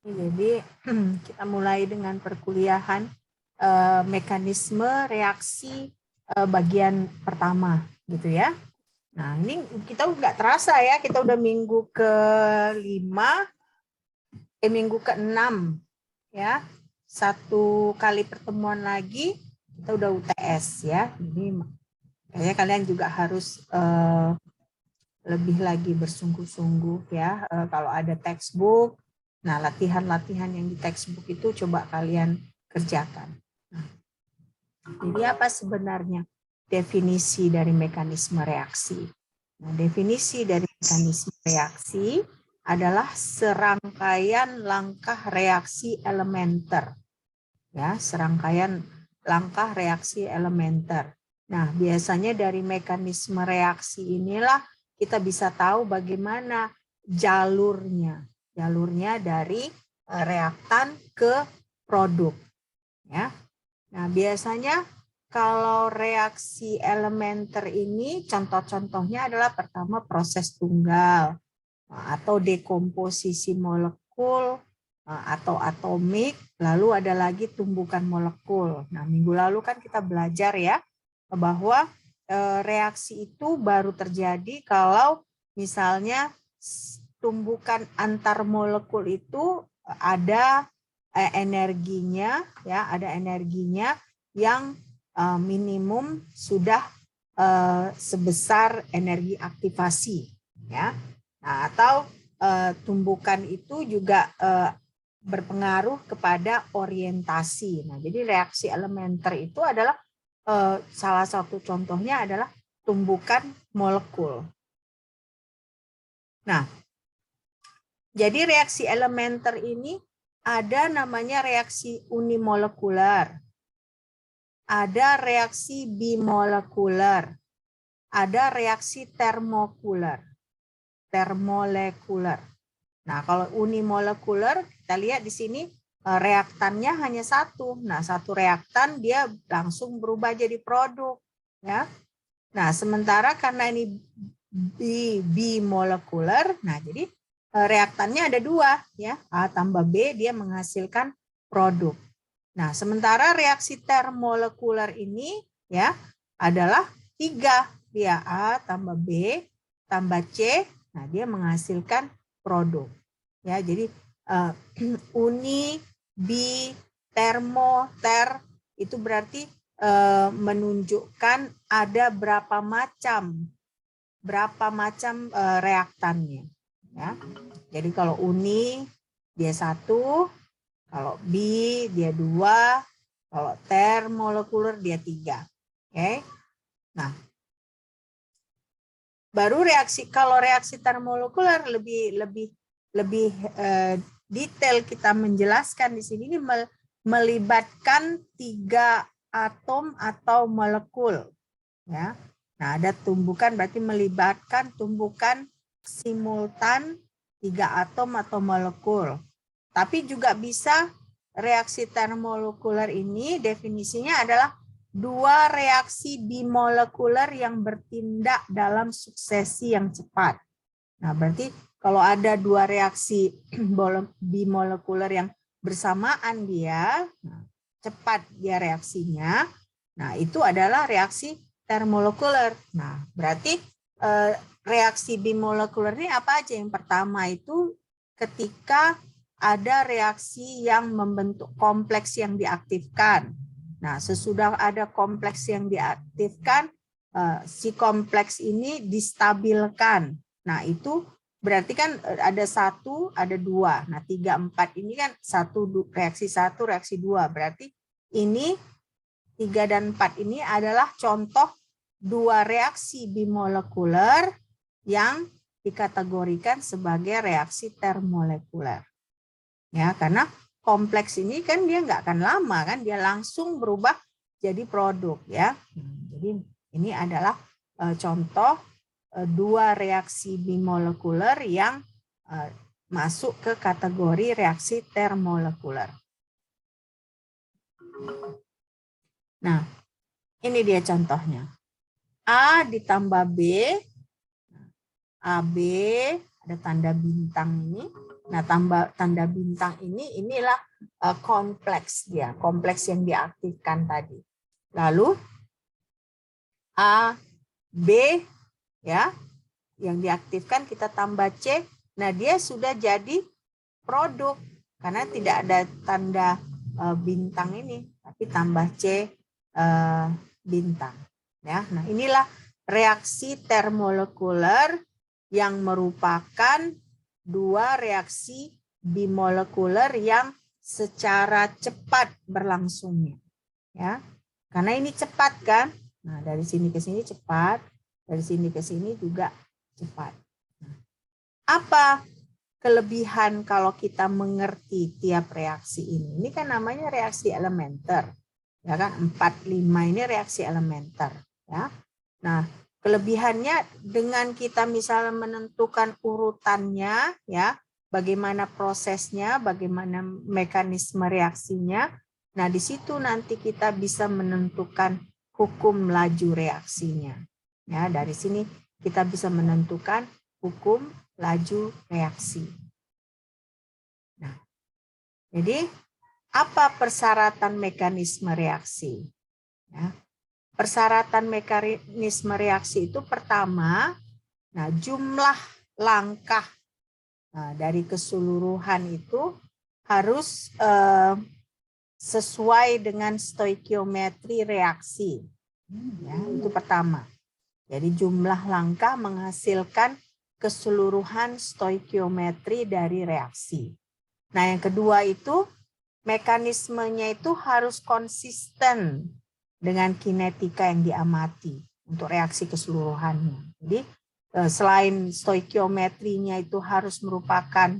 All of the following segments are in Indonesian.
Jadi kita mulai dengan perkuliahan mekanisme reaksi bagian pertama gitu ya. Nah ini kita nggak terasa ya, kita udah minggu ke-5, minggu ke-6 ya. Satu kali pertemuan lagi kita udah UTS ya. Ini kayaknya kalian juga harus lebih lagi bersungguh-sungguh ya. Kalau ada textbook, nah latihan-latihan yang di textbook itu coba kalian kerjakan. Nah, jadi apa sebenarnya definisi dari mekanisme reaksi? Nah, definisi dari mekanisme reaksi adalah serangkaian langkah reaksi elementer. Ya, serangkaian langkah reaksi elementer. Nah, biasanya dari mekanisme reaksi inilah kita bisa tahu bagaimana jalurnya dari reaktan ke produk. Ya. Nah, biasanya kalau reaksi elementer ini contoh-contohnya adalah pertama proses tunggal atau dekomposisi molekul atau atomik, lalu ada lagi tumbukan molekul. Nah, minggu lalu kan kita belajar ya bahwa reaksi itu baru terjadi kalau misalnya tumbukan antar molekul itu ada energinya ya, ada energinya yang minimum sudah sebesar energi aktivasi ya. Nah, atau tumbukan itu juga berpengaruh kepada orientasi. Nah, jadi reaksi elementer itu adalah salah satu contohnya adalah tumbukan molekul. Nah, jadi reaksi elementer ini ada namanya reaksi unimolekular, ada reaksi bimolekular, ada reaksi termolekular. Nah, kalau unimolekular, kita lihat di sini reaktannya hanya satu. Nah, satu reaktan dia langsung berubah jadi produk. Ya. Nah, sementara karena ini bimolekular, nah jadi reaktannya ada dua, ya A tambah B dia menghasilkan produk. Nah, sementara reaksi termolekular ini ya adalah 3, dia A tambah B tambah C. Nah, dia menghasilkan produk. Ya, jadi uni, bi, termo, ter itu berarti menunjukkan ada berapa macam reaktannya. Ya. Jadi kalau uni dia 1, kalau bi dia 2, kalau termolekular dia 3. Oke. Nah, baru kalau reaksi termolekular lebih detail kita menjelaskan di sini, ini melibatkan 3 atom atau molekul. Ya. Nah, ada tumbukan berarti melibatkan tumbukan simultan 3 atom atau molekul. Tapi juga bisa reaksi termolekular ini definisinya adalah 2 reaksi bimolekular yang bertindak dalam suksesi yang cepat. Nah, berarti kalau ada 2 reaksi bimolekular yang bersamaan dia, cepat dia reaksinya, nah itu adalah reaksi termolekular. Nah, berarti reaksi bimolekular ini apa aja? Yang pertama itu ketika ada reaksi yang membentuk kompleks yang diaktifkan. Nah, sesudah ada kompleks yang diaktifkan, si kompleks ini distabilkan. Nah, itu berarti kan ada 1, ada 2. Nah, 3, 4 ini kan reaksi 1, reaksi 2. Berarti ini 3 dan 4 ini adalah contoh 2 reaksi bimolekular yang dikategorikan sebagai reaksi termolekular. Ya, karena kompleks ini kan dia nggak akan lama kan, dia langsung berubah jadi produk ya. Jadi ini adalah contoh 2 reaksi bimolekular yang masuk ke kategori reaksi termolekular. Nah, ini dia contohnya. A ditambah B, AB ada tanda bintang ini. Nah, tanda bintang inilah kompleks dia, kompleks yang diaktifkan tadi. Lalu A, B ya, yang diaktifkan kita tambah C. Nah, dia sudah jadi produk karena tidak ada tanda bintang ini, tapi tambah C bintang. Ya, nah inilah reaksi termolekuler yang merupakan dua reaksi bimolekuler yang secara cepat berlangsungnya. Ya, karena ini cepat kan. Nah, dari sini ke sini cepat, dari sini ke sini juga cepat. Nah, apa kelebihan kalau kita mengerti tiap reaksi ini? Ini kan namanya reaksi elementer. Ya kan, 4, 5 ini reaksi elementer. Ya. Nah, kelebihannya dengan kita misalnya menentukan urutannya, ya, bagaimana prosesnya, bagaimana mekanisme reaksinya. Nah, di situ nanti kita bisa menentukan hukum laju reaksinya. Ya, dari sini kita bisa menentukan hukum laju reaksi. Nah, jadi apa persyaratan mekanisme reaksi? Ya, persyaratan mekanisme reaksi itu pertama, nah jumlah langkah dari keseluruhan itu harus sesuai dengan stoikiometri reaksi. Ya, itu pertama. Jadi jumlah langkah menghasilkan keseluruhan stoikiometri dari reaksi. Nah, yang kedua itu mekanismenya itu harus konsisten dengan kinetika yang diamati untuk reaksi keseluruhannya. Jadi selain stoikiometrinya itu harus merupakan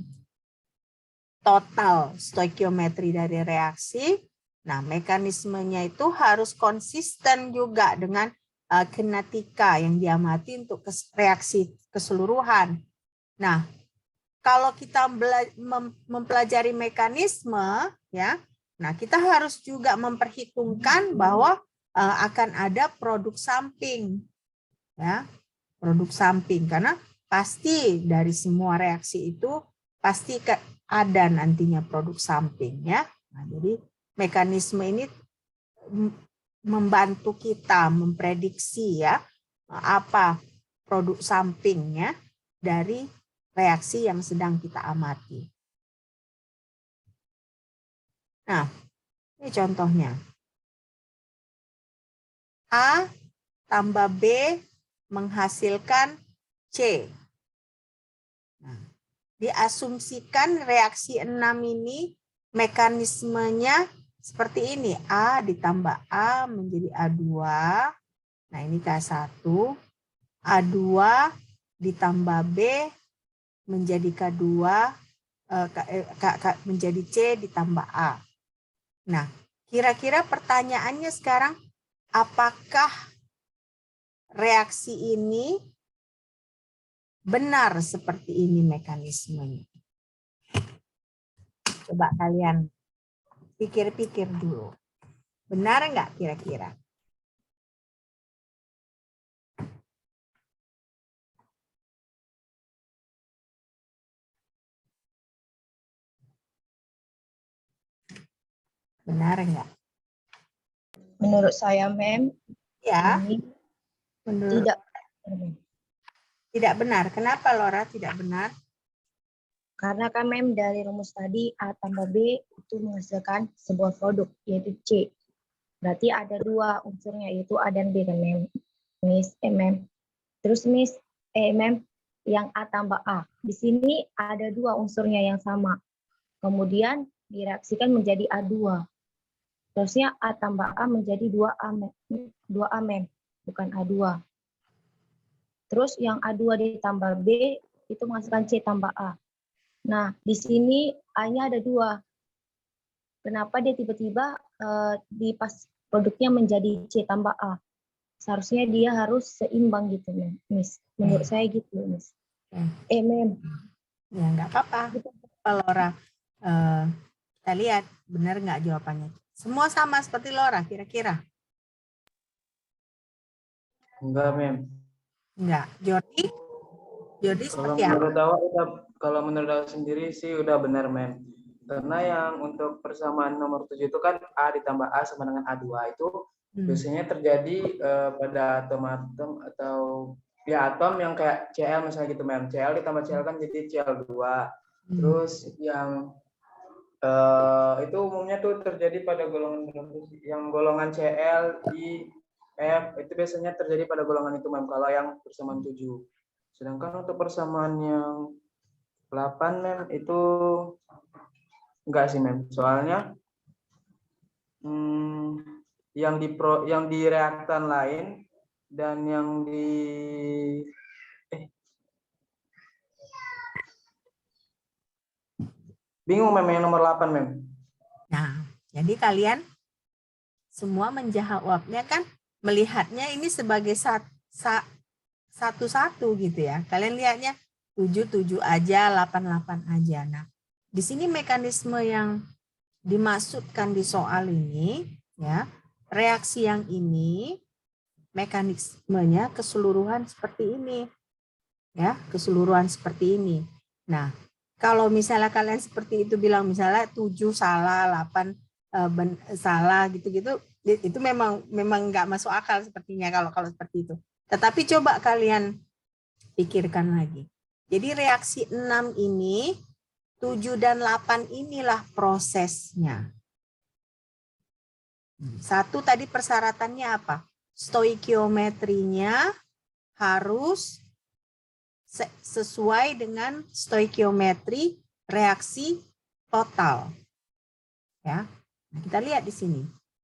total stoikiometri dari reaksi, nah mekanismenya itu harus konsisten juga dengan kinetika yang diamati untuk reaksi keseluruhan. Nah, kalau kita mempelajari mekanisme, ya, nah kita harus juga memperhitungkan bahwa akan ada produk samping, ya, produk samping karena pasti dari semua reaksi itu pasti ada nantinya produk samping, ya. Nah, jadi mekanisme ini membantu kita memprediksi ya apa produk sampingnya dari reaksi yang sedang kita amati. Nah, ini contohnya. A tambah B menghasilkan C. Nah, diasumsikan reaksi 6 ini mekanismenya seperti ini. A ditambah A menjadi A2. Nah, ini K1. A2 ditambah B menjadi K2, menjadi C ditambah A. Nah, kira-kira pertanyaannya sekarang, apakah reaksi ini benar seperti ini mekanismenya? Coba kalian pikir-pikir dulu. Benar nggak kira-kira? Benar enggak? Menurut saya, Mem, Ya, ini menurut tidak benar. Kenapa Laura tidak benar? karena kan Mem dari rumus tadi A tambah B itu menghasilkan sebuah produk yaitu C. Berarti ada dua unsurnya yaitu A dan B kan Mem. Mem. Terus Mem yang A tambah A. Di sini ada dua unsurnya yang sama. Kemudian direaksikan menjadi A2. Terusnya A tambah A menjadi 2A Mem, bukan A2. Terus yang A2 ditambah B itu menghasilkan C tambah A. Nah, di sini A-nya ada 2. Kenapa dia tiba-tiba di pas produknya menjadi C tambah A? Seharusnya dia harus seimbang gitu, Miss. Menurut saya gitu, Miss. Mem. Ya, nggak apa-apa. Laura, kita lihat benar nggak jawabannya. Semua sama seperti Laura, kira-kira? Enggak, Mem. Enggak. Jordi? Jordi seperti apa? kalau menurut aku sendiri sih udah benar, Mem. Karena yang untuk persamaan nomor 7 itu kan A ditambah A sama dengan A2 itu biasanya terjadi pada atom-atom atau ya atom yang kayak Cl misalnya gitu, Mem. Cl ditambah Cl kan jadi Cl2. Terus yang itu umumnya tuh terjadi pada golongan yang golongan Cl, I, F itu biasanya terjadi pada golongan itu, Mem, kalau yang persamaan 7. Sedangkan untuk persamaan yang 8, Mem, itu enggak sih, Mem. Soalnya yang di reaktan lain dan yang di bingung, Mem, yang nomor 8, Mem. Nah, jadi kalian semua menjawabnya kan melihatnya ini sebagai satu-satu gitu ya. Kalian lihatnya 7 aja, 8 aja. Nah, di sini mekanisme yang dimaksudkan di soal ini ya, reaksi yang ini mekanismenya keseluruhan seperti ini. Ya, keseluruhan seperti ini. Nah, kalau misalnya kalian seperti itu bilang misalnya 7 salah, 8 salah gitu-gitu, itu memang nggak masuk akal sepertinya kalau seperti itu. Tetapi coba kalian pikirkan lagi. Jadi reaksi 6 ini, 7 dan 8 inilah prosesnya. 1 tadi persyaratannya apa? Stoikiometrinya harus sesuai dengan stoikiometri reaksi total. Ya. Nah, kita lihat di sini.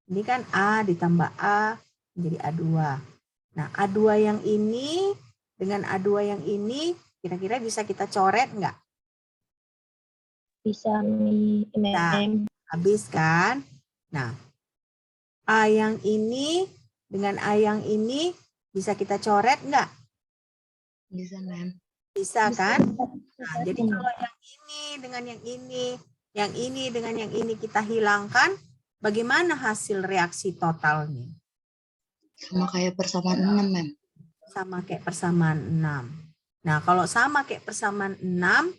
Ini kan A ditambah A menjadi A2. Nah, A2 yang ini dengan A2 yang ini kira-kira bisa kita coret enggak? Bisa, Mem. Habis kan? Nah, A yang ini dengan A yang ini bisa kita coret enggak? Bisa, Mem. Bisa kan? Nah, jadi kalau yang ini dengan yang ini dengan yang ini kita hilangkan, bagaimana hasil reaksi totalnya? Sama kayak persamaan 6, Mem. Sama kayak persamaan 6. Nah, kalau sama kayak persamaan 6,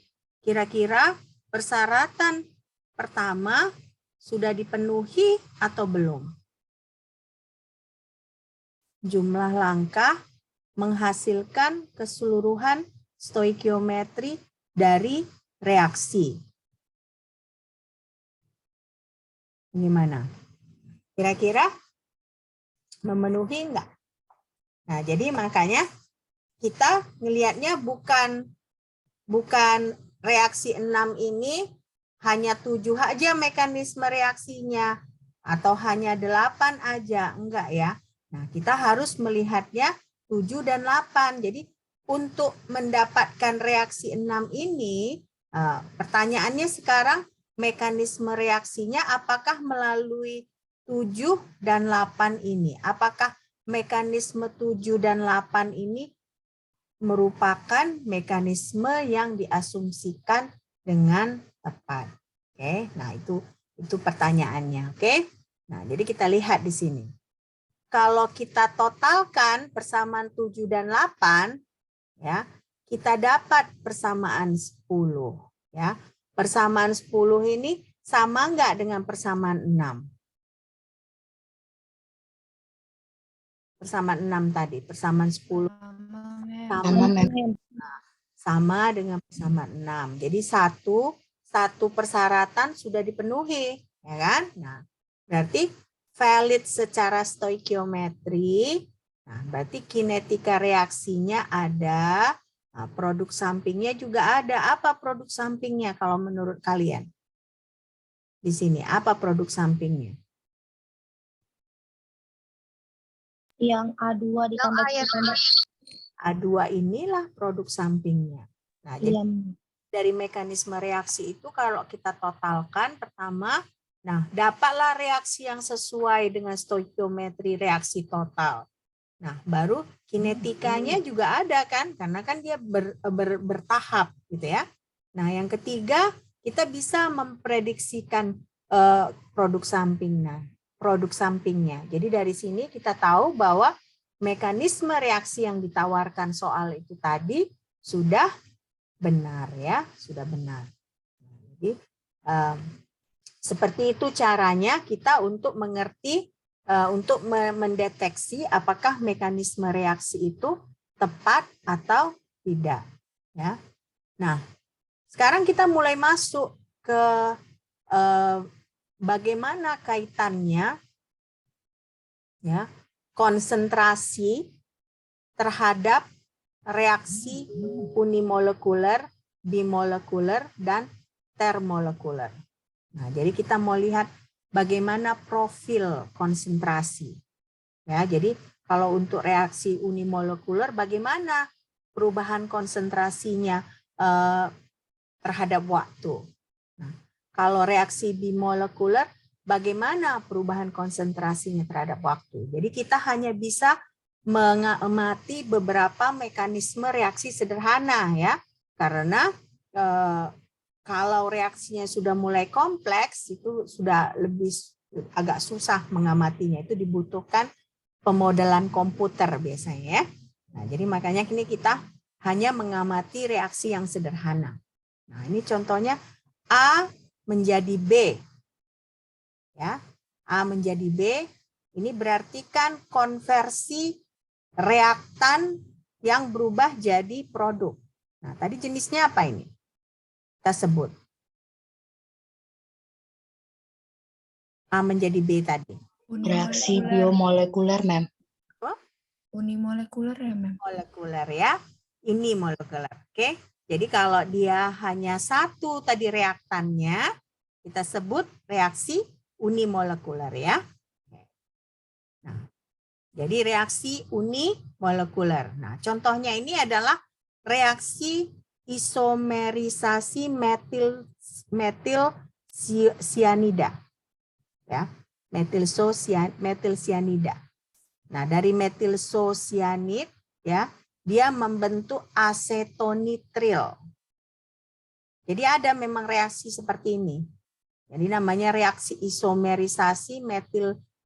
kira-kira persyaratan pertama sudah dipenuhi atau belum? Jumlah langkah menghasilkan keseluruhan stoikiometri dari reaksi. Gimana? Kira-kira memenuhi enggak? Nah, jadi makanya kita ngelihatnya bukan reaksi 6 ini hanya 7 aja mekanisme reaksinya atau hanya 8 aja, enggak ya. Nah, kita harus melihatnya 7 dan 8. Jadi untuk mendapatkan reaksi 6 ini, pertanyaannya sekarang mekanisme reaksinya apakah melalui 7 dan 8 ini? Apakah mekanisme 7 dan 8 ini merupakan mekanisme yang diasumsikan dengan tepat? Oke, nah itu pertanyaannya. Oke, nah jadi kita lihat di sini. Kalau kita totalkan persamaan 7 dan 8, ya, kita dapat persamaan 10. Ya. Persamaan 10 ini sama enggak dengan persamaan 6? Persamaan 6 tadi, persamaan 10. Sama dengan persamaan 6. Jadi satu persyaratan sudah dipenuhi, ya kan? Nah, berarti valid secara stoikiometri. Nah, berarti kinetika reaksinya ada, nah, produk sampingnya juga ada. Apa produk sampingnya kalau menurut kalian? Di sini, apa produk sampingnya? Yang A2 ditambah A2 inilah produk sampingnya. Nah, jadi dari mekanisme reaksi itu kalau kita totalkan pertama, nah, dapatlah reaksi yang sesuai dengan stoikiometri reaksi total. Nah, baru kinetikanya juga ada kan, karena kan dia bertahap gitu ya. Nah, yang ketiga, kita bisa memprediksikan produk sampingnya. Jadi dari sini kita tahu bahwa mekanisme reaksi yang ditawarkan soal itu tadi sudah benar ya, sudah benar. Jadi seperti itu caranya kita untuk mengerti, untuk mendeteksi apakah mekanisme reaksi itu tepat atau tidak. Ya. Nah, sekarang kita mulai masuk ke bagaimana kaitannya ya konsentrasi terhadap reaksi unimolekuler, bimolekuler, dan termolekuler. Nah, jadi kita mau lihat bagaimana profil konsentrasi. Ya, jadi kalau untuk reaksi unimolekuler, bagaimana perubahan konsentrasinya terhadap waktu. Nah, kalau reaksi bimolekuler, bagaimana perubahan konsentrasinya terhadap waktu. Jadi kita hanya bisa mengamati beberapa mekanisme reaksi sederhana ya, karena kalau reaksinya sudah mulai kompleks itu sudah lebih agak susah mengamatinya, itu dibutuhkan pemodelan komputer biasanya ya. Nah, jadi makanya ini kita hanya mengamati reaksi yang sederhana. Nah, ini contohnya A menjadi B. Ya, A menjadi B, ini berarti kan konversi reaktan yang berubah jadi produk. Nah, tadi jenisnya apa ini? Kita sebut. A menjadi B tadi. Reaksi biomolekuler, Mem. Oh? Unimolekuler ya, Mem. Molekuler ya. Ini molekuler. Oke. Jadi kalau dia hanya satu tadi reaktannya, kita sebut reaksi unimolekuler ya. Nah, jadi reaksi unimolekuler. Nah, contohnya ini adalah reaksi isomerisasi metil sianida. Ya, metil sianida. Nah, dari metil sianid ya, dia membentuk asetonitril. Jadi ada memang reaksi seperti ini. Jadi namanya reaksi isomerisasi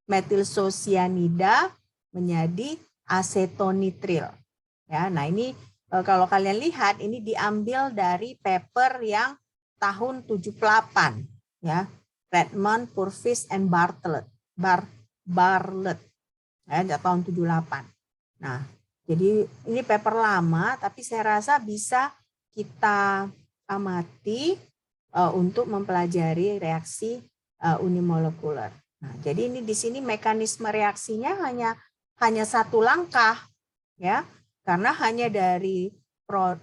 metilsosianida menjadi asetonitril. Ya, nah ini kalau kalian lihat ini diambil dari paper yang tahun 78 ya, Redmond, Purvis and Bartlett. Ya, tahun 78. Nah, jadi ini paper lama tapi saya rasa bisa kita amati untuk mempelajari reaksi unimolekuler. Nah, jadi ini di sini mekanisme reaksinya hanya satu langkah ya, karena hanya dari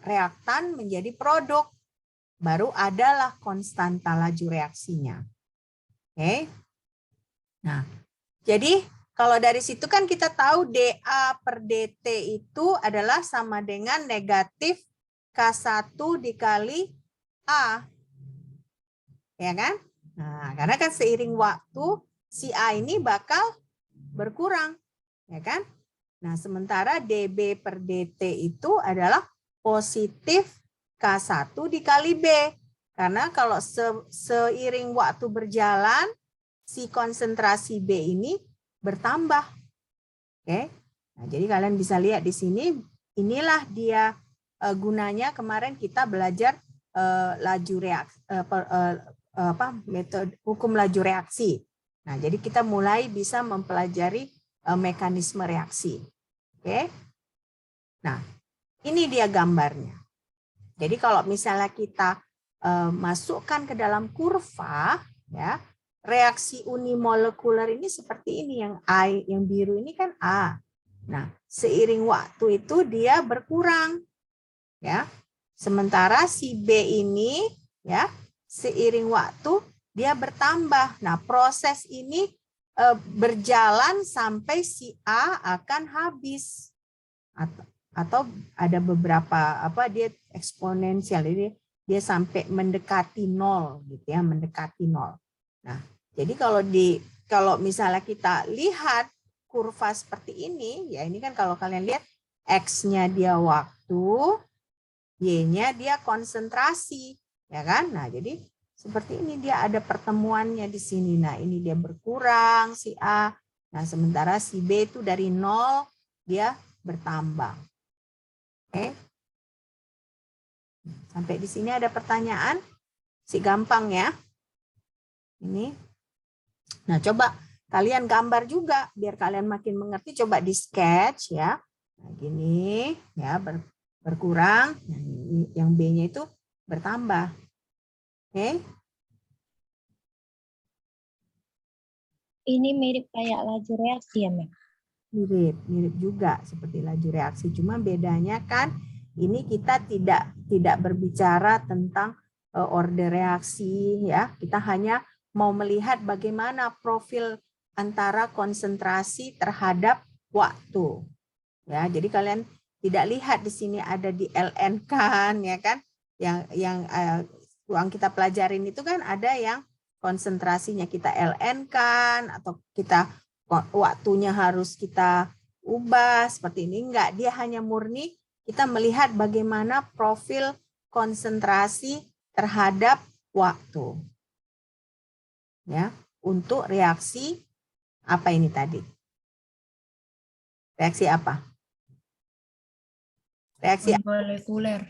reaktan menjadi produk, baru adalah konstanta laju reaksinya. Oke. Nah, jadi kalau dari situ kan kita tahu dA per dt itu adalah sama dengan negatif K1 dikali A. Ya kan? Nah, karena kan seiring waktu si A ini bakal berkurang, ya kan? Nah, sementara dB per dt itu adalah positif K1 dikali B. Karena kalau seiring waktu berjalan, si konsentrasi B ini bertambah. Oke. Nah, jadi kalian bisa lihat di sini, inilah dia gunanya kemarin kita belajar laju reaksi, metode hukum laju reaksi. Nah, jadi kita mulai bisa mempelajari mekanisme reaksi. Oke. Nah, ini dia gambarnya. Jadi kalau misalnya kita masukkan ke dalam kurva, ya, reaksi unimolekuler ini seperti ini, yang A, yang biru ini kan A. Nah, seiring waktu itu dia berkurang, ya. Sementara si B ini, ya, seiring waktu dia bertambah. Nah, proses ini berjalan sampai si A akan habis. Atau ada beberapa dia eksponensial, ini dia sampai mendekati nol gitu ya, mendekati nol. Nah, jadi kalau misalnya kita lihat kurva seperti ini, ya ini kan kalau kalian lihat X-nya dia waktu, Y-nya dia konsentrasi, ya kan? Nah, jadi seperti ini dia ada pertemuannya di sini. Nah, ini dia berkurang si A. Nah, sementara si B itu dari nol dia bertambah. Oke. Sampai di sini ada pertanyaan? Si gampang ya. Ini. Nah, coba kalian gambar juga biar kalian makin mengerti. Coba di sketch ya. Nah, gini ya, berkurang. Nah, yang B-nya itu bertambah. Oke. Ini mirip kayak laju reaksi ya, Mem? Mirip juga seperti laju reaksi. Cuma bedanya kan ini kita tidak berbicara tentang order reaksi ya. Kita hanya mau melihat bagaimana profil antara konsentrasi terhadap waktu. Ya, jadi kalian tidak lihat di sini ada di ln kan ya kan. Yang ruang kita pelajarin itu kan ada yang konsentrasinya kita ln kan atau kita waktunya harus kita ubah seperti ini. Enggak, dia hanya murni kita melihat bagaimana profil konsentrasi terhadap waktu. Ya, untuk reaksi apa ini tadi? Reaksi apa? Reaksi Unimolekuler.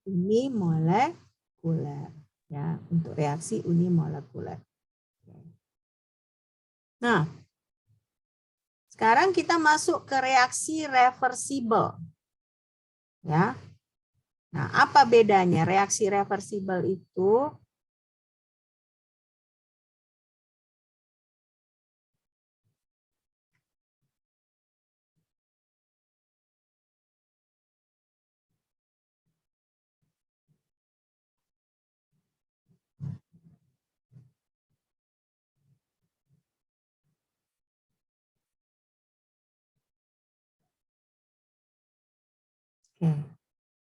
unimolekuler. Ya, untuk reaksi unimolekuler. Nah, sekarang kita masuk ke reaksi reversibel. Ya. Nah, apa bedanya? Reaksi reversibel itu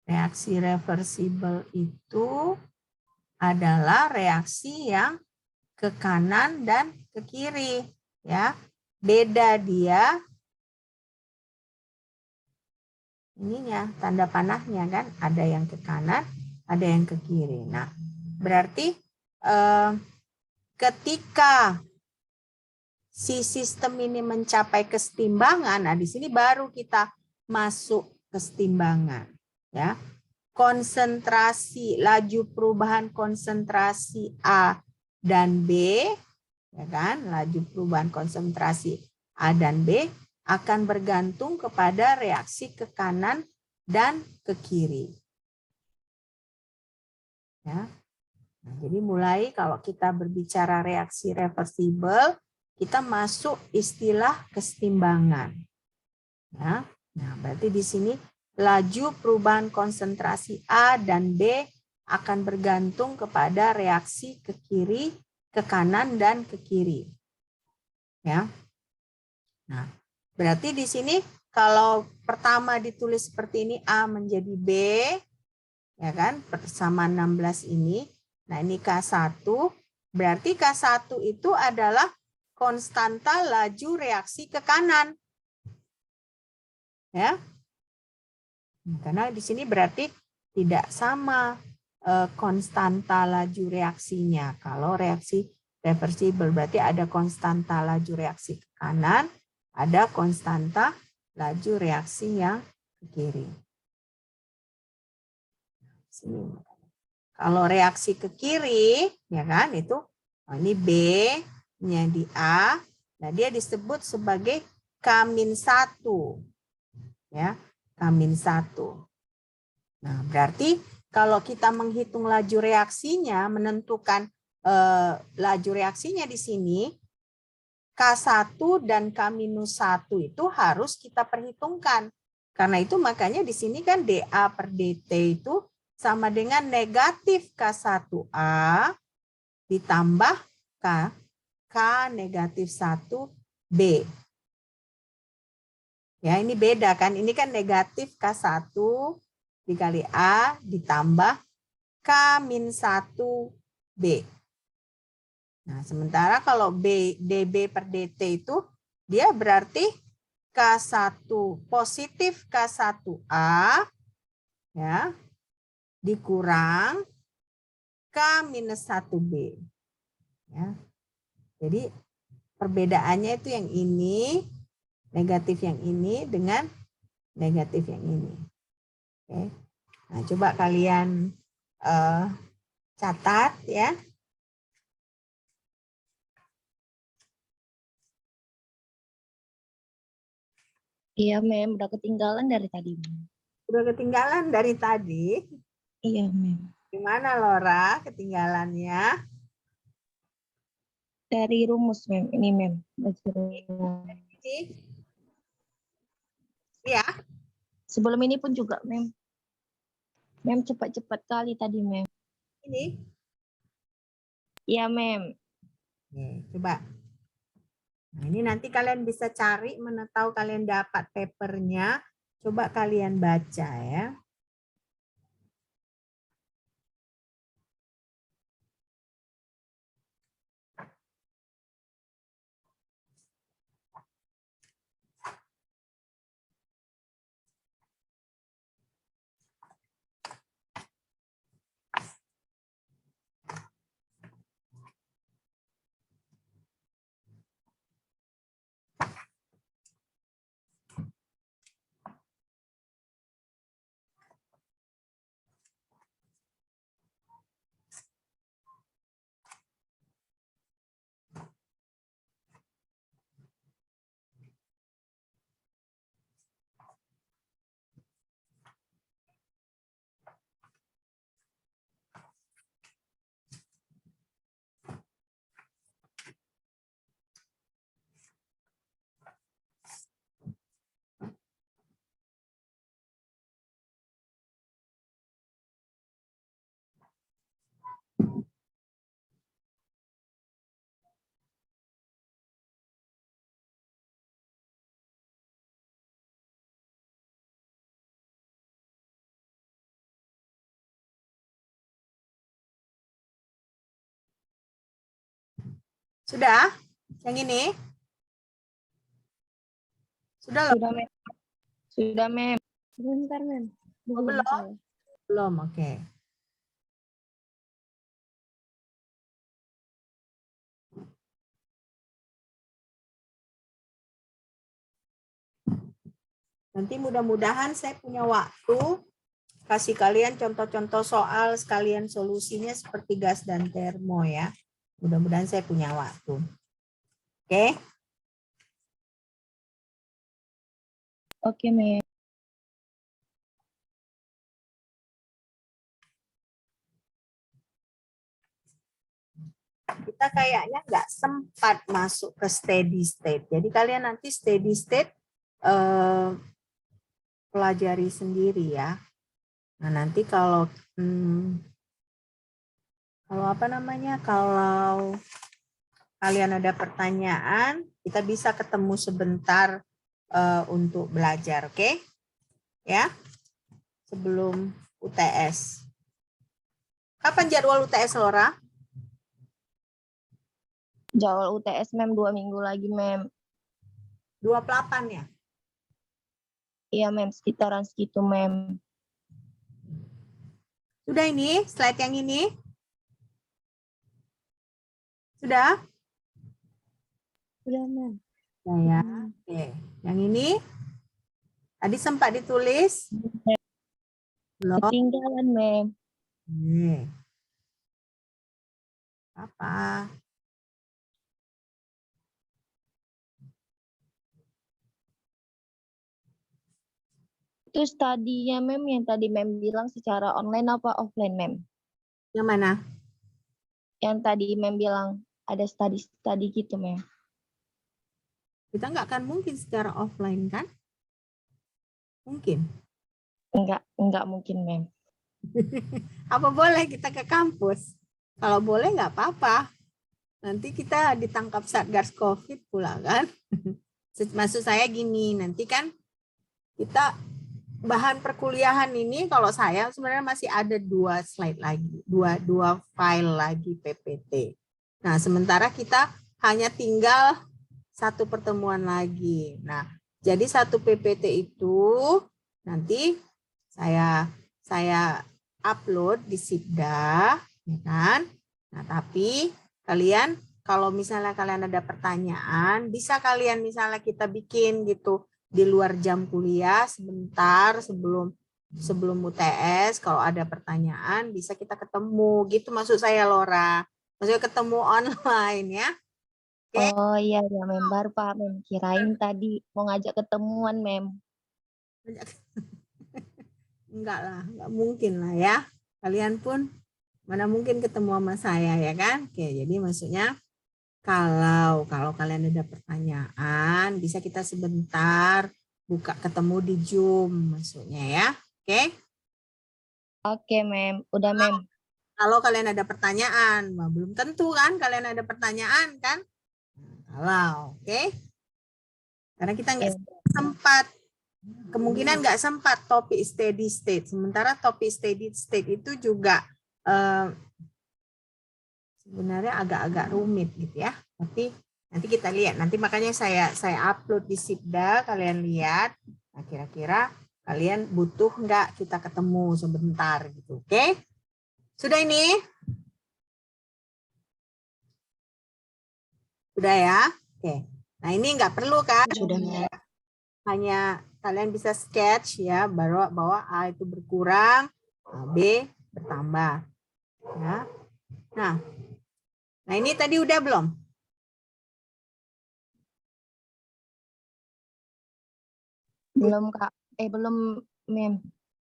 reaksi reversibel itu adalah reaksi yang ke kanan dan ke kiri, ya. Beda dia ininya, tanda panahnya kan, ada yang ke kanan, ada yang ke kiri. Nah, berarti ketika si sistem ini mencapai kesetimbangan, nah di sini baru kita masuk kesetimbangan, ya. Konsentrasi, laju perubahan konsentrasi A dan B, ya kan, laju perubahan konsentrasi A dan B akan bergantung kepada reaksi ke kanan dan ke kiri. Ya. Nah, jadi mulai kalau kita berbicara reaksi reversibel, kita masuk istilah kesetimbangan. Ya. Nah, berarti di sini laju perubahan konsentrasi A dan B akan bergantung kepada reaksi ke kiri, ke kanan dan ke kiri. Ya. Nah, berarti di sini kalau pertama ditulis seperti ini A menjadi B, ya kan, persamaan 16 ini. Nah, ini K1, berarti K1 itu adalah konstanta laju reaksi ke kanan. Ya. Karena di sini berarti tidak sama konstanta laju reaksinya. Kalau reaksi reversibel berarti ada konstanta laju reaksi ke kanan, ada konstanta laju reaksi yang ke kiri. Sini. Kalau reaksi ke kiri, ya kan, itu ini B-nya di A, nah dia disebut sebagai K-1. Ya, K-1. Nah, berarti kalau kita menghitung laju reaksinya, menentukan laju reaksinya di sini, K1 dan K-1 itu harus kita perhitungkan. Karena itu makanya di sini kan dA per dt itu sama dengan negatif K1A ditambah K negatif 1B. Ya, ini beda kan. Ini kan negatif K1 dikali A ditambah K-1B. Nah, sementara kalau dB per dt itu dia berarti K1 positif K1A ya dikurang K-1B. Ya. Jadi perbedaannya itu yang ini, negatif yang ini dengan negatif yang ini. Oke. Nah, coba kalian catat ya. Iya, Mem. Udah ketinggalan dari tadi, Mem. Udah ketinggalan dari tadi. Iya, Mem. Gimana Laura ketinggalannya? Dari rumus, Mem. Ini, Mem. Baca rumus. Iya. Sebelum ini pun juga, Mem. Mem cepat-cepat kali tadi, Mem. Ini. Iya, Mem. Nih, coba. Nah, ini nanti kalian bisa cari mana tahu kalian dapat papernya. Coba kalian baca ya. Sudah? Yang ini? Sudah loh? Sudah, Mem. Sudah, Mem. Sebentar, Mem. Belum? saya. Belum, oke. Nanti mudah-mudahan saya punya waktu kasih kalian contoh-contoh soal sekalian solusinya seperti gas dan termo ya. Mudah-mudahan saya punya waktu. Oke? Oke, Mem. Kita kayaknya nggak sempat masuk ke steady state. Jadi kalian nanti steady state pelajari sendiri ya. Nah nanti kalau apa namanya, kalau kalian ada pertanyaan, kita bisa ketemu sebentar untuk belajar, oke? Ya, sebelum UTS. Kapan jadwal UTS, Laura? Jadwal UTS, Mem, 2 minggu lagi, Mem. 28 ya? Iya, Mem. Sekitaran segitu, Mem. Sudah ini, slide yang ini? Sudah? Sudah, Mem. Sudah ya. Oke. Yang ini? Tadi sempat ditulis? Belum? Ketinggalan, Mem. Apa? Itu studinya, Mem, yang tadi Mem bilang secara online apa offline, Mem? Yang mana? Yang tadi Mem bilang ada study gitu, Mem. Kita nggak akan mungkin secara offline kan? Mungkin. Enggak mungkin, Mem. Apa boleh kita ke kampus? Kalau boleh nggak apa-apa. Nanti kita ditangkap Satgas COVID pula kan? Maksud saya gini, nanti kan kita bahan perkuliahan ini kalau saya sebenarnya masih ada 2 slide lagi, dua file lagi PPT. Nah, sementara kita hanya tinggal 1 pertemuan lagi. Nah, jadi 1 PPT itu nanti saya upload di Sibda, ya kan? Nah, tapi kalian kalau misalnya kalian ada pertanyaan, bisa kalian misalnya kita bikin gitu di luar jam kuliah sebentar sebelum sebelum UTS kalau ada pertanyaan bisa kita ketemu gitu maksud saya Lora. Maksudnya ketemu online ya. Oke. Oh iya ya mem, baru Pak mem. Kirain tadi mau ngajak ketemuan mem. Enggak lah, enggak mungkin lah ya. Kalian pun mana mungkin ketemu sama saya ya kan? Oke, jadi maksudnya kalau kalian ada pertanyaan bisa kita sebentar buka ketemu di Zoom maksudnya ya. Oke? Oke mem, udah mem. Kalau kalian ada pertanyaan, belum tentu kan kalian ada pertanyaan kan? Kalau, oke? Karena kita nggak sempat, kemungkinan nggak sempat topik steady state. Sementara topik steady state itu juga sebenarnya agak-agak rumit gitu ya. Tapi nanti kita lihat. Nanti makanya saya upload di Sipda, kalian lihat. Nah, kira-kira kalian butuh nggak kita ketemu sebentar gitu, oke? Sudah ini? Sudah ya? Oke. Nah ini nggak perlu kan? Sudah mem. Hanya kalian bisa sketch ya, bahwa A itu berkurang, B bertambah. Ya. Nah ini tadi udah belum? Belum Kak. Belum mem.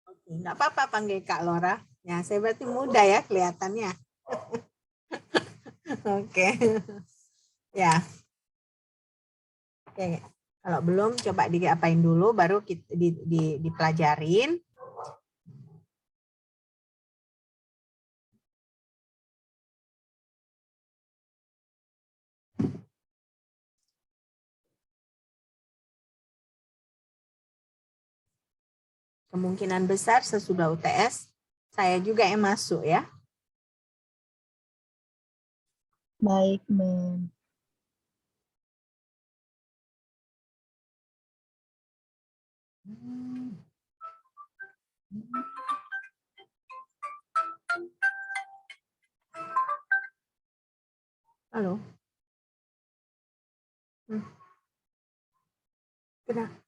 Oke, nggak apa-apa panggil Kak Lora. Ya, saya berarti muda ya kelihatannya. Oke. Ya. Oke. Kalau belum coba diapain dulu baru kita dipelajarin. Kemungkinan besar sesudah UTS saya juga yang masuk ya. Baik mem. Halo. Kenapa?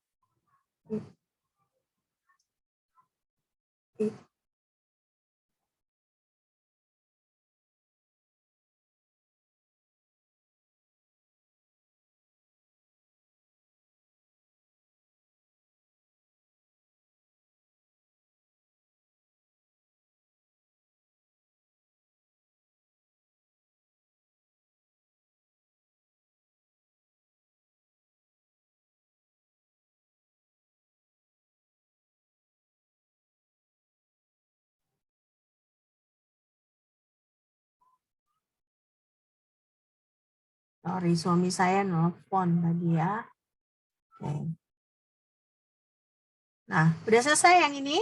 Sorry, suami saya nelfon tadi ya. Oke. Nah, udah selesai yang ini?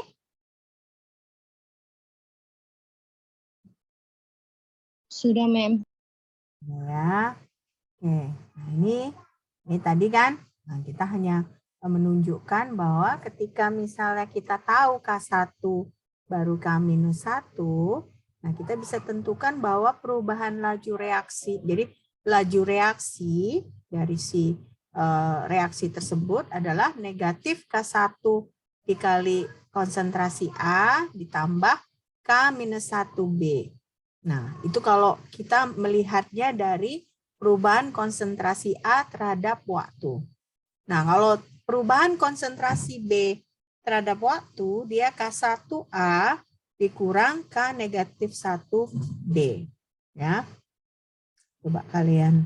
Sudah mem. Ya. Oke. Nah, ini tadi kan, nah, kita hanya menunjukkan bahwa ketika misalnya kita tahu K1 baru K-1, nah kita bisa tentukan bahwa perubahan laju reaksi. Jadi laju reaksi dari si reaksi tersebut adalah negatif K1 dikali konsentrasi A ditambah K-1B. Nah, itu kalau kita melihatnya dari perubahan konsentrasi A terhadap waktu. Nah, kalau perubahan konsentrasi B terhadap waktu, dia K1A dikurang K negatif 1B. Ya, coba kalian.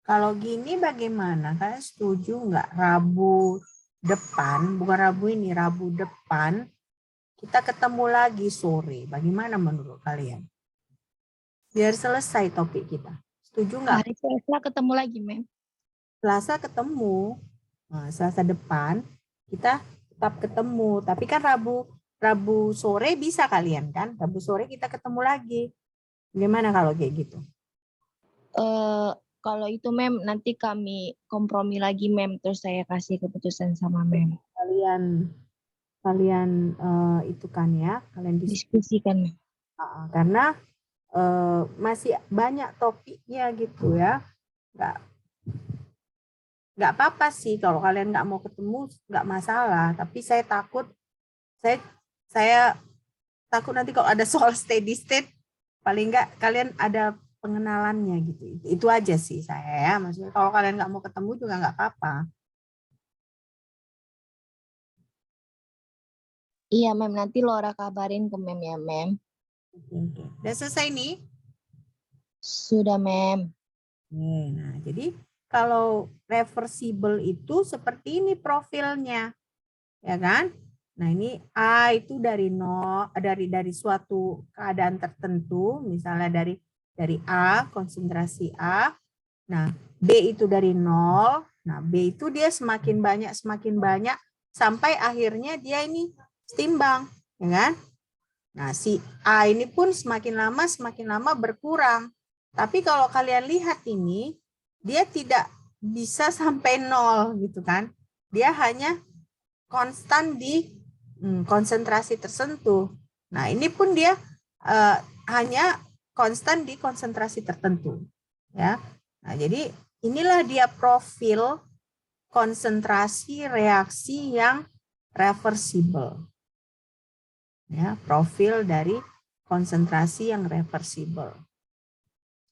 Kalau gini bagaimana? Kalian setuju nggak Rabu depan, bukan Rabu ini, Rabu depan, kita ketemu lagi sore. Bagaimana menurut kalian? Biar selesai topik kita. Setuju nggak? Hari Selasa ketemu lagi, Mem. Selasa ketemu, nah, Selasa depan, kita tetap ketemu. Tapi kan Rabu sore bisa kalian kan? Rabu sore kita ketemu lagi. Bagaimana kalau kayak gitu? Kalau itu, Mem, nanti kami kompromi lagi, Mem. Terus saya kasih keputusan sama Mem. Kalian itu kan ya, kalian Diskusikan. karena masih banyak topiknya gitu ya. Nggak apa-apa sih kalau kalian nggak mau ketemu, nggak masalah. Tapi saya takut nanti kalau ada soal steady state, paling nggak kalian ada pengenalannya gitu. Itu aja sih saya ya. Maksudnya kalau kalian nggak mau ketemu juga nggak apa-apa. Iya, Mem. Nanti Laura kabarin ke Mem ya, Mem. Oke. Udah selesai nih? Sudah, Mem. Nah, jadi kalau reversible itu seperti ini profilnya, ya kan? Nah, ini A itu dari dari suatu keadaan tertentu, misalnya dari A, konsentrasi A. Nah, B itu dari 0. Nah, B itu dia semakin banyak sampai akhirnya dia ini setimbang, ya kan? Nah, si A ini pun semakin lama berkurang. Tapi kalau kalian lihat ini, dia tidak bisa sampai 0 gitu kan. Dia hanya konstan di konsentrasi tertentu. Nah, ini pun dia hanya konstan di konsentrasi tertentu, ya. Nah, jadi inilah dia profil konsentrasi reaksi yang reversible. Ya, profil dari konsentrasi yang reversible.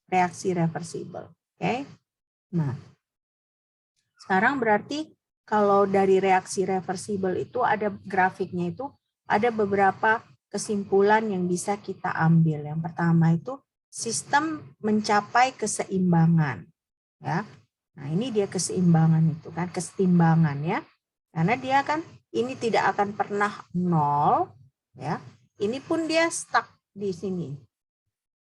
Reaksi reversible. Oke. Nah, sekarang berarti kalau dari reaksi reversible itu ada grafiknya, itu ada beberapa kesimpulan yang bisa kita ambil. Yang pertama itu sistem mencapai keseimbangan, ya. Nah, ini dia keseimbangan itu kan, kesetimbangan ya. Karena dia kan ini tidak akan pernah 0, ya. Ini pun dia stuck di sini.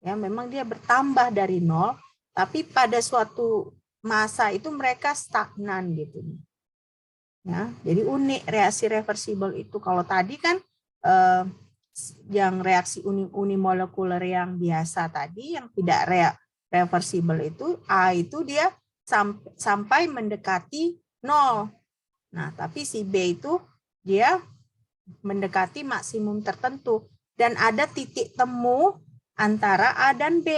Ya, memang dia bertambah dari 0, tapi pada suatu masa itu mereka stagnan gitu. Ya, jadi unik reaksi reversible itu. Kalau tadi kan yang reaksi unimolekuler yang biasa tadi, yang tidak reversible itu, A itu dia sampai mendekati 0. Nah, tapi si B itu dia mendekati maksimum tertentu dan ada titik temu antara A dan B.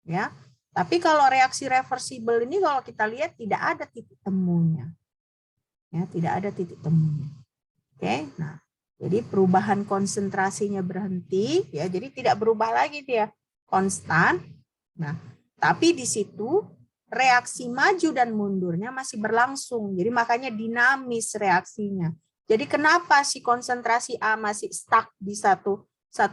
Ya. Tapi kalau reaksi reversible ini kalau kita lihat tidak ada titik temunya. Ya, tidak ada titik temunya. Oke. Nah, jadi perubahan konsentrasinya berhenti ya. Jadi tidak berubah lagi dia, konstan. Nah, tapi di situ reaksi maju dan mundurnya masih berlangsung. Jadi makanya dinamis reaksinya. Jadi kenapa si konsentrasi A masih stuck di satu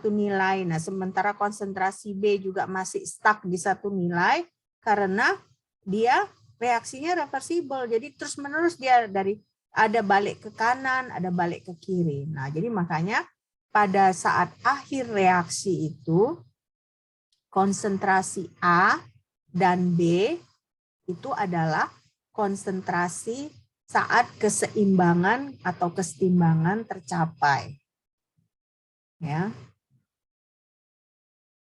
nilai, nah sementara konsentrasi B juga masih stuck di satu nilai, karena dia reaksinya reversible. Jadi terus-menerus dia dari ada balik ke kanan, ada balik ke kiri. Nah, jadi makanya pada saat akhir reaksi itu konsentrasi A dan B itu adalah konsentrasi saat keseimbangan atau kesetimbangan tercapai. Ya.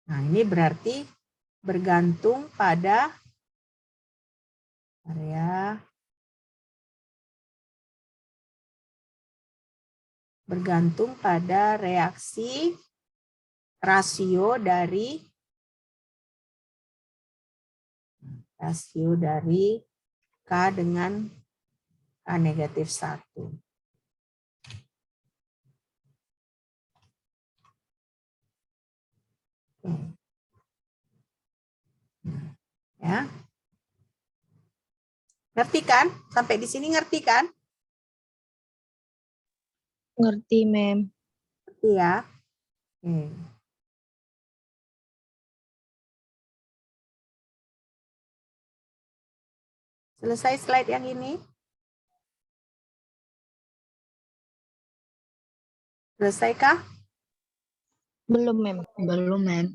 Nah, ini berarti bergantung pada reaksi rasio dari K dengan K negatif 1. Ya. Ngerti kan? Sampai di sini ngerti kan? Ngerti, Mem. Ngerti ya. Selesai slide yang ini? Selesaikah? Belum, Mem. Belum, Mem.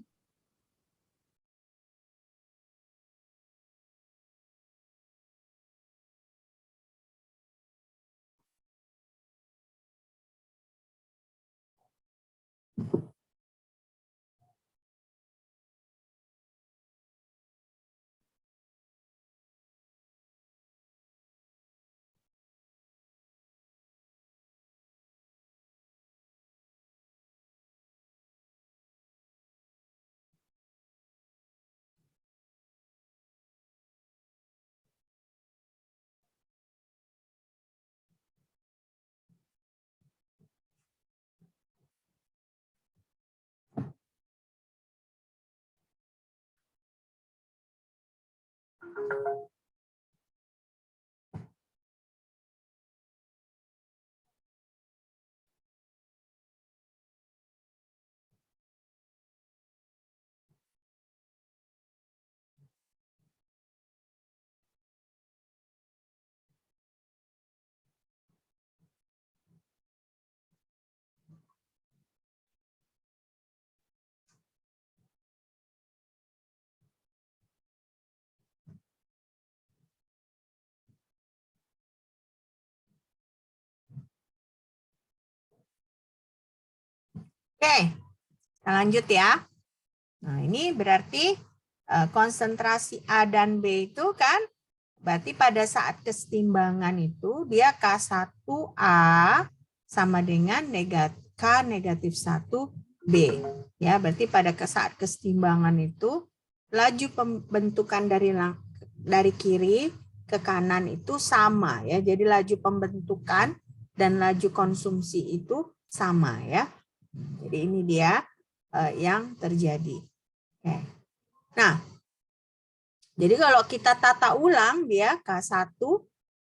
Oke, kita lanjut ya. Nah, ini berarti konsentrasi A dan B itu kan, berarti pada saat kesetimbangan itu dia K1A sama dengan K negatif 1B. Ya, berarti pada saat kesetimbangan itu laju pembentukan dari kiri ke kanan itu sama ya. Jadi laju pembentukan dan laju konsumsi itu sama ya. Jadi ini dia yang terjadi. Oke. Nah, jadi kalau kita tata ulang dia K1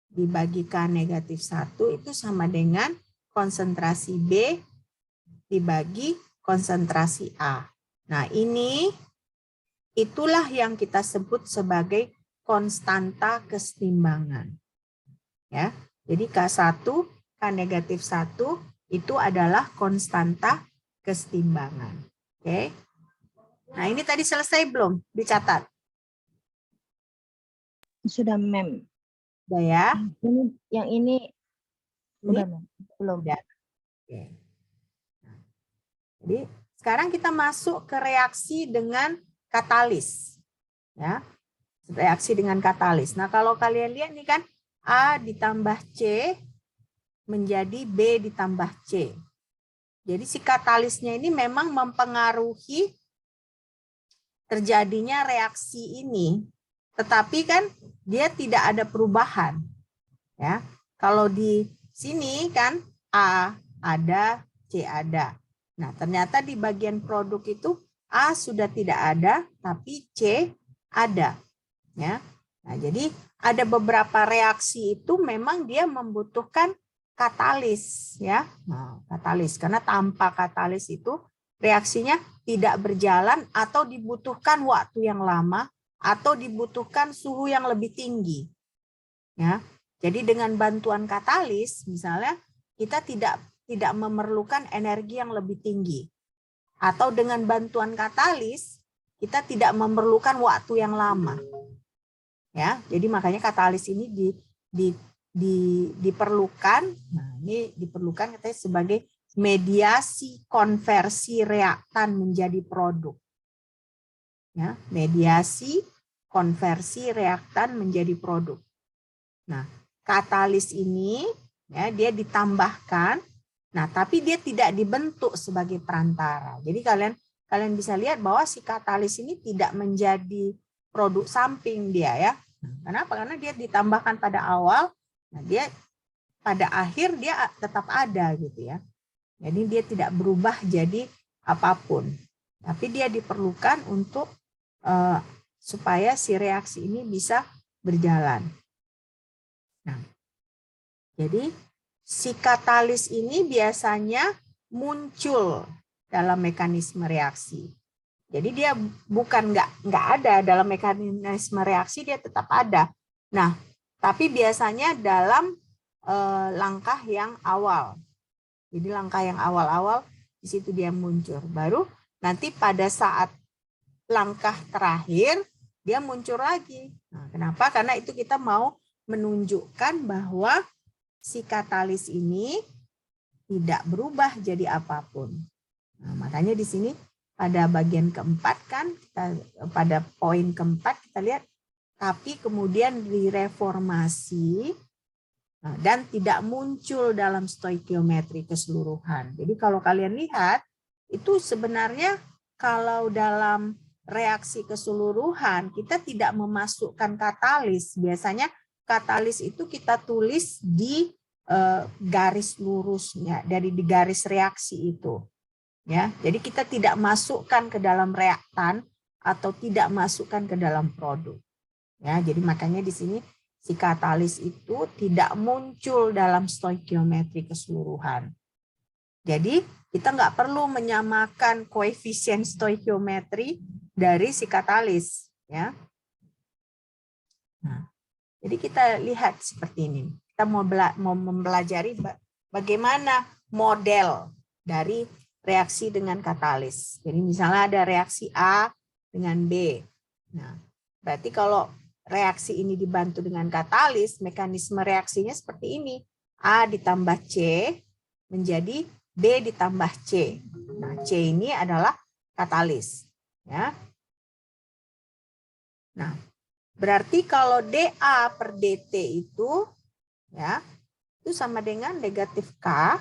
dibagi K negatif 1 itu sama dengan konsentrasi B dibagi konsentrasi A. Nah, ini itulah yang kita sebut sebagai konstanta kesetimbangan. Ya. Jadi K1 K negatif 1 itu adalah konstanta kesetimbangan. Oke. Nah, ini tadi selesai belum? Dicatat. Sudah, Mem. Udah ya? Yang ini udah, Mem. Belum. Udah. Oke. Jadi, sekarang kita masuk ke reaksi dengan katalis. Ya. Reaksi dengan katalis. Nah, kalau kalian lihat nih kan, A ditambah C menjadi B ditambah C. Jadi si katalisnya ini memang mempengaruhi terjadinya reaksi ini, tetapi kan dia tidak ada perubahan. Ya, kalau di sini kan A ada, C ada. Nah, ternyata di bagian produk itu A sudah tidak ada, tapi C ada. Ya, nah jadi ada beberapa reaksi itu memang dia membutuhkan katalis, ya. Nah, katalis karena tanpa katalis itu reaksinya tidak berjalan atau dibutuhkan waktu yang lama atau dibutuhkan suhu yang lebih tinggi. Ya. Jadi dengan bantuan katalis misalnya kita tidak memerlukan energi yang lebih tinggi. Atau dengan bantuan katalis kita tidak memerlukan waktu yang lama. Ya, jadi makanya katalis ini diperlukan. Nah, ini diperlukan katanya sebagai mediasi konversi reaktan menjadi produk. Ya, mediasi konversi reaktan menjadi produk. Nah, katalis ini ya dia ditambahkan. Nah, tapi dia tidak dibentuk sebagai perantara. Jadi kalian bisa lihat bahwa si katalis ini tidak menjadi produk samping dia ya. Kenapa? Karena dia ditambahkan pada awal, nah dia pada akhir dia tetap ada gitu ya. Jadi dia tidak berubah jadi apapun. Tapi dia diperlukan untuk supaya si reaksi ini bisa berjalan. Nah, jadi si katalis ini biasanya muncul dalam mekanisme reaksi. Jadi dia bukan nggak ada dalam mekanisme reaksi, dia tetap ada. Nah, tapi biasanya dalam langkah yang awal. Jadi langkah yang awal-awal di situ dia muncul. Baru nanti pada saat langkah terakhir dia muncul lagi. Nah, kenapa? Karena itu kita mau menunjukkan bahwa si katalis ini tidak berubah jadi apapun. Nah, makanya di sini pada bagian keempat kan, pada poin keempat kita lihat, tapi kemudian direformasi dan tidak muncul dalam stoikiometri keseluruhan. Jadi kalau kalian lihat, itu sebenarnya kalau dalam reaksi keseluruhan, kita tidak memasukkan katalis. Biasanya katalis itu kita tulis di garis lurusnya, dari di garis reaksi itu. Ya, jadi kita tidak masukkan ke dalam reaktan atau tidak masukkan ke dalam produk. Ya, jadi makanya di sini si katalis itu tidak muncul dalam stoikiometri keseluruhan. Jadi kita nggak perlu menyamakan koefisien stoikiometri dari si katalis. Ya. Nah, jadi kita lihat seperti ini. Kita mau mempelajari bagaimana model dari reaksi dengan katalis. Jadi misalnya ada reaksi A dengan B. Nah, berarti kalau reaksi ini dibantu dengan katalis, mekanisme reaksinya seperti ini. A ditambah C menjadi B ditambah C. Nah, C ini adalah katalis. Ya. Nah, berarti kalau dA per dt itu, ya, itu sama dengan negatif K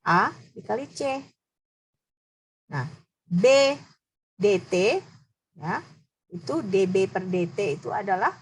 A dikali C. Nah, B dt, ya, itu dB per dt itu adalah